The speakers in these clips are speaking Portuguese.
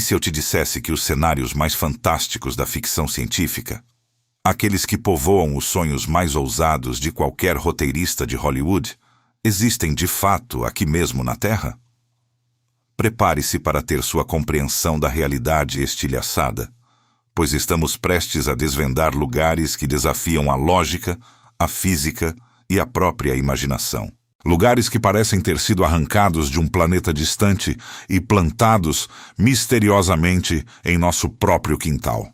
se eu te dissesse que os cenários mais fantásticos da ficção científica, aqueles que povoam os sonhos mais ousados de qualquer roteirista de Hollywood, existem de fato aqui mesmo na Terra? Prepare-se para ter sua compreensão da realidade estilhaçada, pois estamos prestes a desvendar lugares que desafiam a lógica, a física e a própria imaginação. Lugares que parecem ter sido arrancados de um planeta distante e plantados misteriosamente em nosso próprio quintal.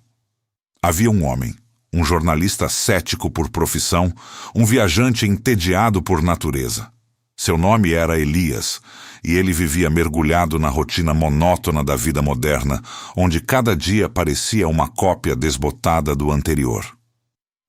Havia um homem, um jornalista cético por profissão, um viajante entediado por natureza. Seu nome era Elias, e ele vivia mergulhado na rotina monótona da vida moderna, onde cada dia parecia uma cópia desbotada do anterior.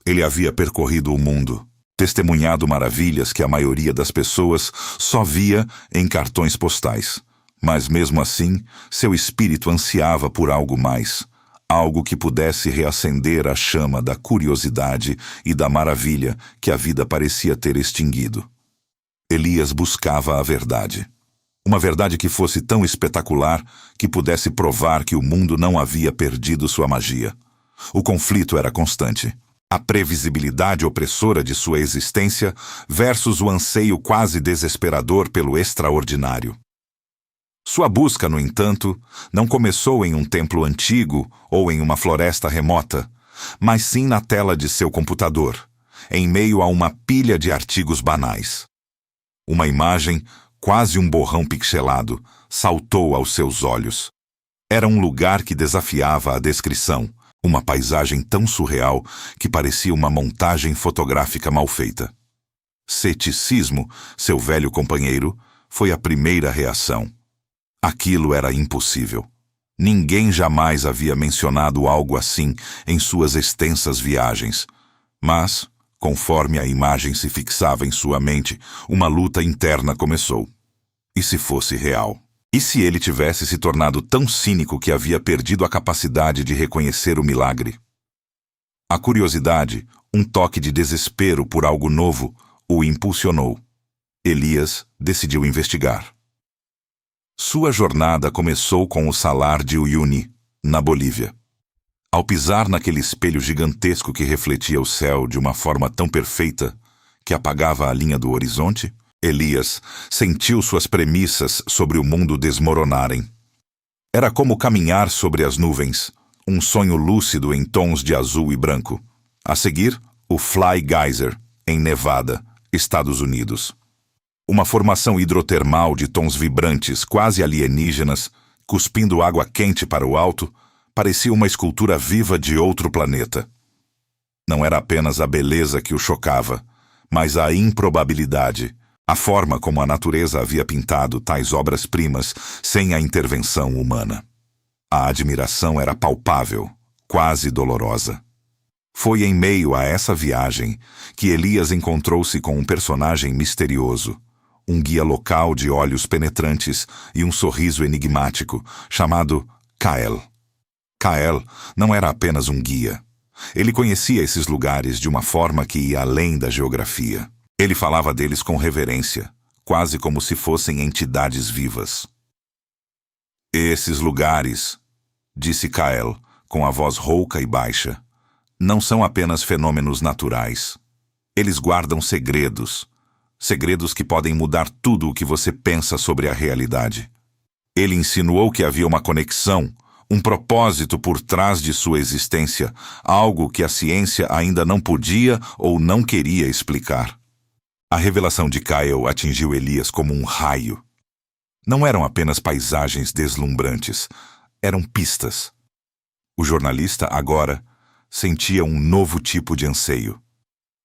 Ele havia percorrido o mundo, testemunhado maravilhas que a maioria das pessoas só via em cartões postais. Mas mesmo assim, seu espírito ansiava por algo mais, algo que pudesse reacender a chama da curiosidade e da maravilha que a vida parecia ter extinguido. Elias buscava a verdade. Uma verdade que fosse tão espetacular que pudesse provar que o mundo não havia perdido sua magia. O conflito era constante. A previsibilidade opressora de sua existência versus o anseio quase desesperador pelo extraordinário. Sua busca, no entanto, não começou em um templo antigo ou em uma floresta remota, mas sim na tela de seu computador, em meio a uma pilha de artigos banais. Uma imagem, quase um borrão pixelado, saltou aos seus olhos. Era um lugar que desafiava a descrição, uma paisagem tão surreal que parecia uma montagem fotográfica mal feita. Ceticismo, seu velho companheiro, foi a primeira reação. Aquilo era impossível. Ninguém jamais havia mencionado algo assim em suas extensas viagens. Mas, conforme a imagem se fixava em sua mente, uma luta interna começou. E se fosse real? E se ele tivesse se tornado tão cínico que havia perdido a capacidade de reconhecer o milagre? A curiosidade, um toque de desespero por algo novo, o impulsionou. Elias decidiu investigar. Sua jornada começou com o Salar de Uyuni, na Bolívia. Ao pisar naquele espelho gigantesco que refletia o céu de uma forma tão perfeita que apagava a linha do horizonte, Elias sentiu suas premissas sobre o mundo desmoronarem. Era como caminhar sobre as nuvens, um sonho lúcido em tons de azul e branco. A seguir, o Fly Geyser, em Nevada, Estados Unidos. Uma formação hidrotermal de tons vibrantes, quase alienígenas, cuspindo água quente para o alto, parecia uma escultura viva de outro planeta. Não era apenas a beleza que o chocava, mas a improbabilidade, a forma como a natureza havia pintado tais obras-primas sem a intervenção humana. A admiração era palpável, quase dolorosa. Foi em meio a essa viagem que Elias encontrou-se com um personagem misterioso, um guia local de olhos penetrantes e um sorriso enigmático, chamado Kael. Kael não era apenas um guia. Ele conhecia esses lugares de uma forma que ia além da geografia. Ele falava deles com reverência, quase como se fossem entidades vivas. Esses lugares, disse Kael, com a voz rouca e baixa, não são apenas fenômenos naturais. Eles guardam segredos, segredos que podem mudar tudo o que você pensa sobre a realidade. Ele insinuou que havia uma conexão, um propósito por trás de sua existência, algo que a ciência ainda não podia ou não queria explicar. A revelação de Kael atingiu Elias como um raio. Não eram apenas paisagens deslumbrantes, eram pistas. O jornalista, agora, sentia um novo tipo de anseio.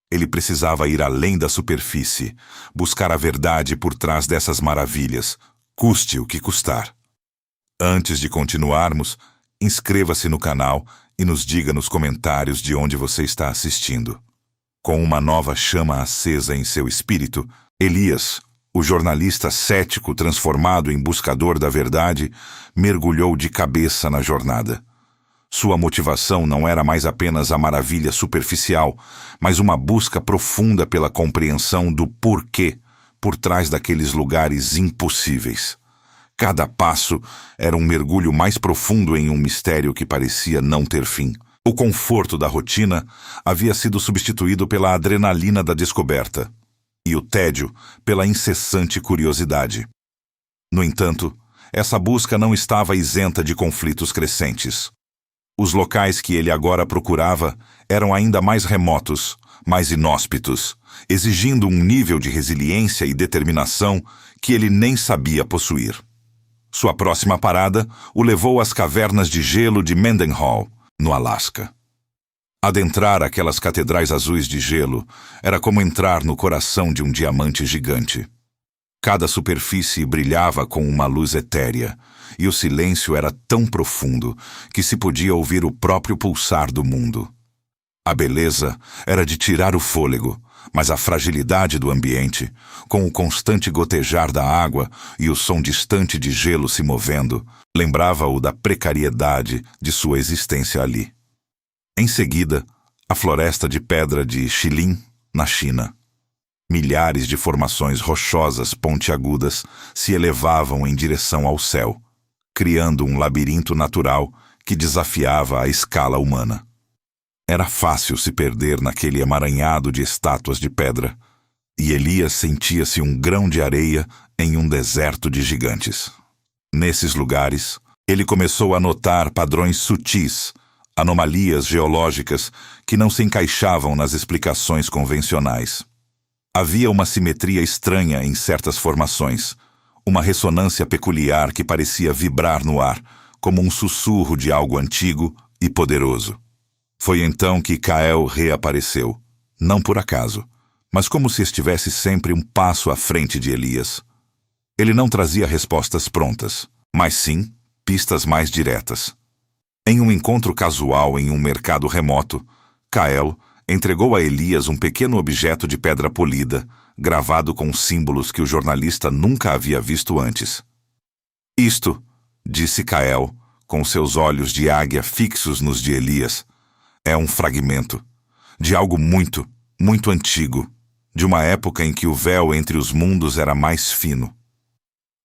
Ele precisava ir além da superfície, buscar a verdade por trás dessas maravilhas, custe o que custar. Antes de continuarmos, inscreva-se no canal e nos diga nos comentários de onde você está assistindo. Com uma nova chama acesa em seu espírito, Elias, o jornalista cético transformado em buscador da verdade, mergulhou de cabeça na jornada. Sua motivação não era mais apenas a maravilha superficial, mas uma busca profunda pela compreensão do porquê por trás daqueles lugares impossíveis. Cada passo era um mergulho mais profundo em um mistério que parecia não ter fim. O conforto da rotina havia sido substituído pela adrenalina da descoberta, e o tédio pela incessante curiosidade. No entanto, essa busca não estava isenta de conflitos crescentes. Os locais que ele agora procurava eram ainda mais remotos, mais inóspitos, exigindo um nível de resiliência e determinação que ele nem sabia possuir. Sua próxima parada o levou às cavernas de gelo de Mendenhall, no Alasca. Adentrar aquelas catedrais azuis de gelo era como entrar no coração de um diamante gigante. Cada superfície brilhava com uma luz etérea, e o silêncio era tão profundo que se podia ouvir o próprio pulsar do mundo. A beleza era de tirar o fôlego, mas a fragilidade do ambiente, com o constante gotejar da água e o som distante de gelo se movendo, lembrava-o da precariedade de sua existência ali. Em seguida, a floresta de pedra de Shilin, na China. Milhares de formações rochosas pontiagudas se elevavam em direção ao céu, criando um labirinto natural que desafiava a escala humana. Era fácil se perder naquele emaranhado de estátuas de pedra, e Elias sentia-se um grão de areia em um deserto de gigantes. Nesses lugares, ele começou a notar padrões sutis, anomalias geológicas que não se encaixavam nas explicações convencionais. Havia uma simetria estranha em certas formações, uma ressonância peculiar que parecia vibrar no ar, como um sussurro de algo antigo e poderoso. Foi então que Kael reapareceu, não por acaso, mas como se estivesse sempre um passo à frente de Elias. Ele não trazia respostas prontas, mas sim pistas mais diretas. Em um encontro casual em um mercado remoto, Kael entregou a Elias um pequeno objeto de pedra polida, gravado com símbolos que o jornalista nunca havia visto antes. Isto, disse Kael, com seus olhos de águia fixos nos de Elias, é um fragmento de algo muito, muito antigo, de uma época em que o véu entre os mundos era mais fino.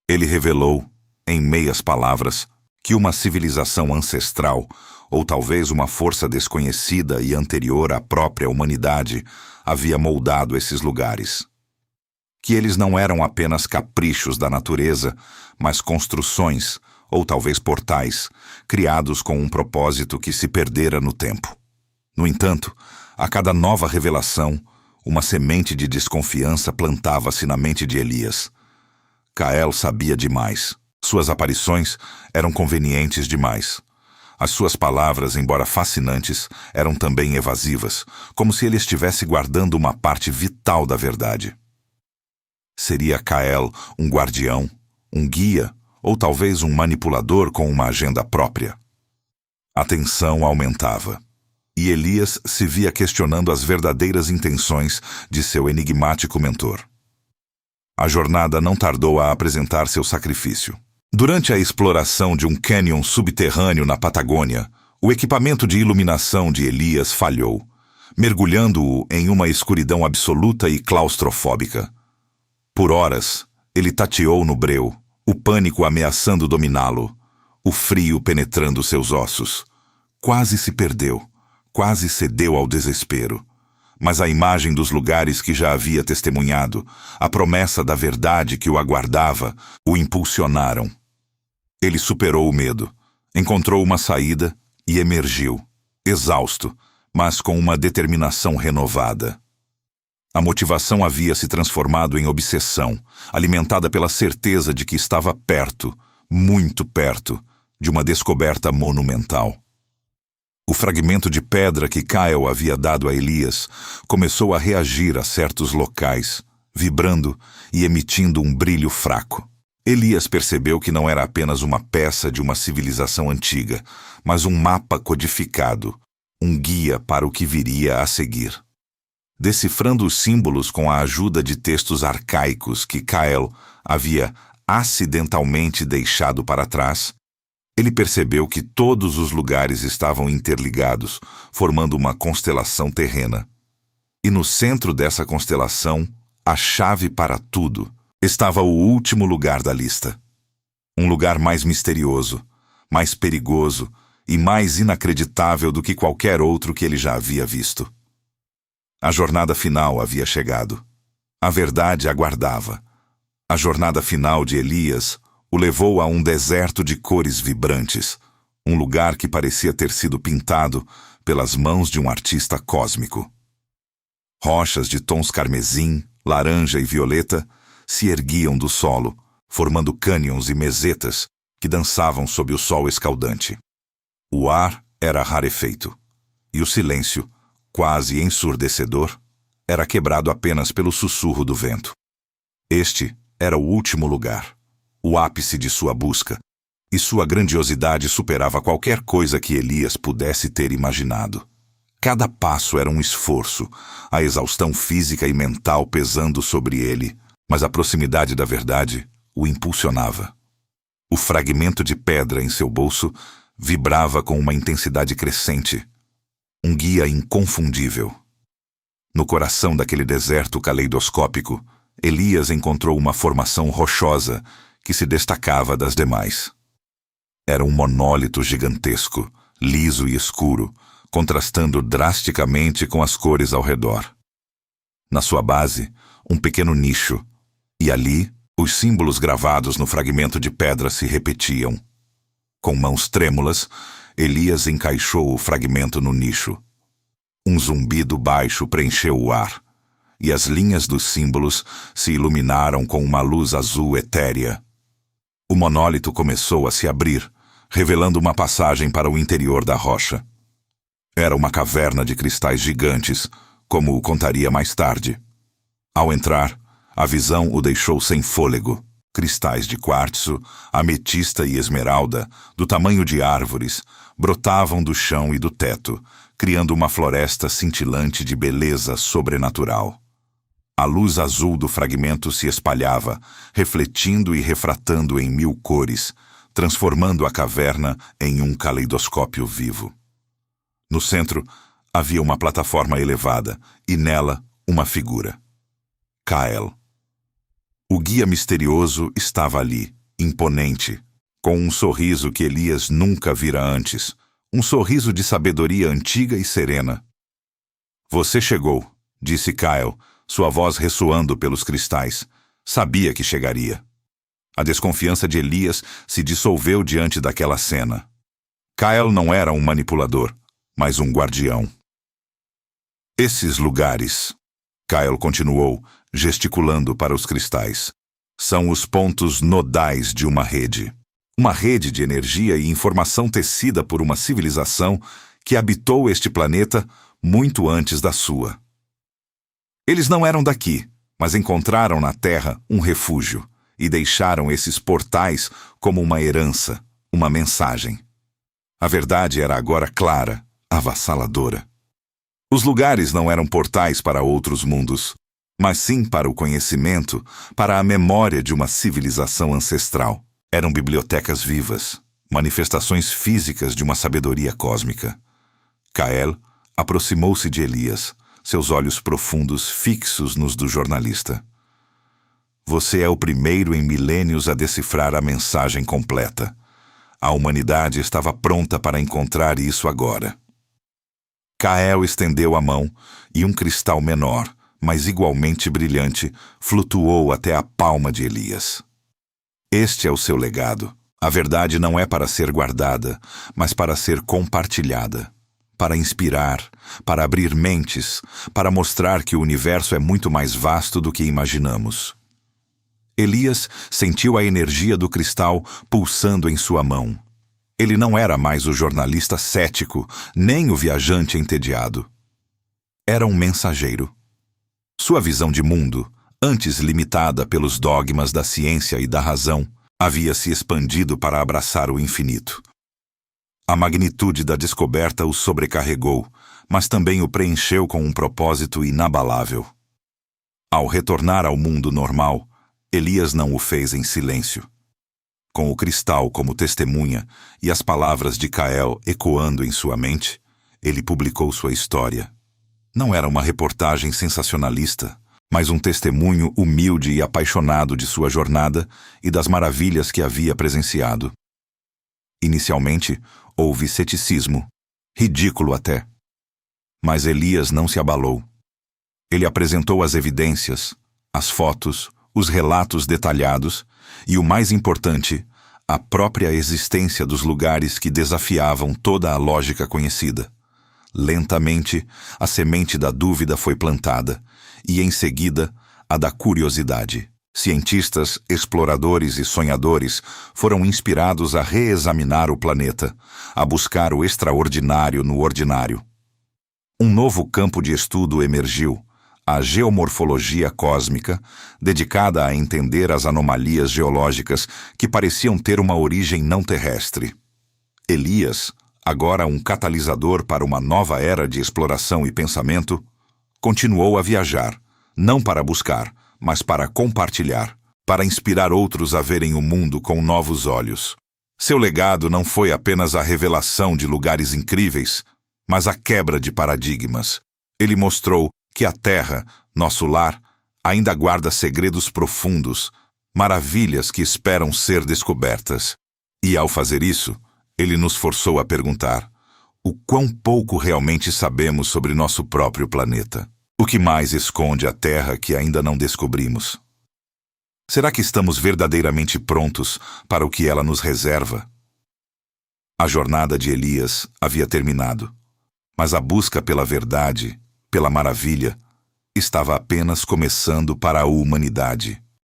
Ele revelou, em meias palavras, que uma civilização ancestral, ou talvez uma força desconhecida e anterior à própria humanidade, havia moldado esses lugares. Que eles não eram apenas caprichos da natureza, mas construções, ou talvez portais, criados com um propósito que se perdera no tempo. No entanto, a cada nova revelação, uma semente de desconfiança plantava-se na mente de Elias. Kael sabia demais. Suas aparições eram convenientes demais. As suas palavras, embora fascinantes, eram também evasivas, como se ele estivesse guardando uma parte vital da verdade. Seria Kael um guardião, um guia, ou talvez um manipulador com uma agenda própria? A tensão aumentava, e Elias se via questionando as verdadeiras intenções de seu enigmático mentor. A jornada não tardou a apresentar seu sacrifício. Durante a exploração de um cânion subterrâneo na Patagônia, o equipamento de iluminação de Elias falhou, mergulhando-o em uma escuridão absoluta e claustrofóbica. Por horas, ele tateou no breu, o pânico ameaçando dominá-lo, o frio penetrando seus ossos. Quase se perdeu, quase cedeu ao desespero. Mas a imagem dos lugares que já havia testemunhado, a promessa da verdade que o aguardava, o impulsionaram. Ele superou o medo, encontrou uma saída e emergiu, exausto, mas com uma determinação renovada. A motivação havia se transformado em obsessão, alimentada pela certeza de que estava perto, muito perto, de uma descoberta monumental. O fragmento de pedra que Kael havia dado a Elias começou a reagir a certos locais, vibrando e emitindo um brilho fraco. Elias percebeu que não era apenas uma peça de uma civilização antiga, mas um mapa codificado, um guia para o que viria a seguir. Decifrando os símbolos com a ajuda de textos arcaicos que Kael havia acidentalmente deixado para trás, ele percebeu que todos os lugares estavam interligados, formando uma constelação terrena. E no centro dessa constelação, a chave para tudo, estava o último lugar da lista. Um lugar mais misterioso, mais perigoso e mais inacreditável do que qualquer outro que ele já havia visto. A jornada final havia chegado. A verdade aguardava. A jornada final de Elias o levou a um deserto de cores vibrantes, um lugar que parecia ter sido pintado pelas mãos de um artista cósmico. Rochas de tons carmesim, laranja e violeta se erguiam do solo, formando cânions e mesetas que dançavam sob o sol escaldante. O ar era rarefeito, e o silêncio, quase ensurdecedor, era quebrado apenas pelo sussurro do vento. Este era o último lugar, o ápice de sua busca, e sua grandiosidade superava qualquer coisa que Elias pudesse ter imaginado. Cada passo era um esforço, a exaustão física e mental pesando sobre ele, mas a proximidade da verdade o impulsionava. O fragmento de pedra em seu bolso vibrava com uma intensidade crescente, um guia inconfundível. No coração daquele deserto caleidoscópico, Elias encontrou uma formação rochosa que se destacava das demais. Era um monólito gigantesco, liso e escuro, contrastando drasticamente com as cores ao redor. Na sua base, um pequeno nicho, e ali, os símbolos gravados no fragmento de pedra se repetiam. Com mãos trêmulas, Elias encaixou o fragmento no nicho. Um zumbido baixo preencheu o ar, e as linhas dos símbolos se iluminaram com uma luz azul etérea. O monólito começou a se abrir, revelando uma passagem para o interior da rocha. Era uma caverna de cristais gigantes, como o contaria mais tarde. Ao entrar, a visão o deixou sem fôlego. Cristais de quartzo, ametista e esmeralda, do tamanho de árvores, brotavam do chão e do teto, criando uma floresta cintilante de beleza sobrenatural. A luz azul do fragmento se espalhava, refletindo e refratando em 1000 cores, transformando a caverna em um caleidoscópio vivo. No centro, havia uma plataforma elevada, e nela, uma figura. Kael. O guia misterioso estava ali, imponente, com um sorriso que Elias nunca vira antes, um sorriso de sabedoria antiga e serena. Você chegou, disse Kael, sua voz ressoando pelos cristais. Sabia que chegaria. A desconfiança de Elias se dissolveu diante daquela cena. Kael não era um manipulador, mas um guardião. Esses lugares, Kael continuou, gesticulando para os cristais, são os pontos nodais de uma rede. Uma rede de energia e informação tecida por uma civilização que habitou este planeta muito antes da sua. Eles não eram daqui, mas encontraram na Terra um refúgio e deixaram esses portais como uma herança, uma mensagem. A verdade era agora clara, avassaladora. Os lugares não eram portais para outros mundos, mas sim para o conhecimento, para a memória de uma civilização ancestral. Eram bibliotecas vivas, manifestações físicas de uma sabedoria cósmica. Kael aproximou-se de Elias, seus olhos profundos fixos nos do jornalista. Você é o primeiro em milênios a decifrar a mensagem completa. A humanidade estava pronta para encontrar isso agora. Kael estendeu a mão e um cristal menor, mas igualmente brilhante, flutuou até a palma de Elias. Este é o seu legado. A verdade não é para ser guardada, mas para ser compartilhada. Para inspirar, para abrir mentes, para mostrar que o universo é muito mais vasto do que imaginamos. Elias sentiu a energia do cristal pulsando em sua mão. Ele não era mais o jornalista cético, nem o viajante entediado. Era um mensageiro. Sua visão de mundo, antes limitada pelos dogmas da ciência e da razão, havia se expandido para abraçar o infinito. A magnitude da descoberta o sobrecarregou, mas também o preencheu com um propósito inabalável. Ao retornar ao mundo normal, Elias não o fez em silêncio. Com o cristal como testemunha e as palavras de Kael ecoando em sua mente, ele publicou sua história. Não era uma reportagem sensacionalista, mas um testemunho humilde e apaixonado de sua jornada e das maravilhas que havia presenciado. Inicialmente, houve ceticismo, ridículo até. Mas Elias não se abalou. Ele apresentou as evidências, as fotos, os relatos detalhados e, o mais importante, a própria existência dos lugares que desafiavam toda a lógica conhecida. Lentamente, a semente da dúvida foi plantada, e em seguida, a da curiosidade. Cientistas, exploradores e sonhadores foram inspirados a reexaminar o planeta, a buscar o extraordinário no ordinário. Um novo campo de estudo emergiu, a geomorfologia cósmica, dedicada a entender as anomalias geológicas que pareciam ter uma origem não terrestre. Elias, agora um catalisador para uma nova era de exploração e pensamento, continuou a viajar, não para buscar, mas para compartilhar, para inspirar outros a verem o mundo com novos olhos. Seu legado não foi apenas a revelação de lugares incríveis, mas a quebra de paradigmas. Ele mostrou que a Terra, nosso lar, ainda guarda segredos profundos, maravilhas que esperam ser descobertas. E ao fazer isso, ele nos forçou a perguntar: o quão pouco realmente sabemos sobre nosso próprio planeta? O que mais esconde a Terra que ainda não descobrimos? Será que estamos verdadeiramente prontos para o que ela nos reserva? A jornada de Elias havia terminado, mas a busca pela verdade, pela maravilha, estava apenas começando para a humanidade.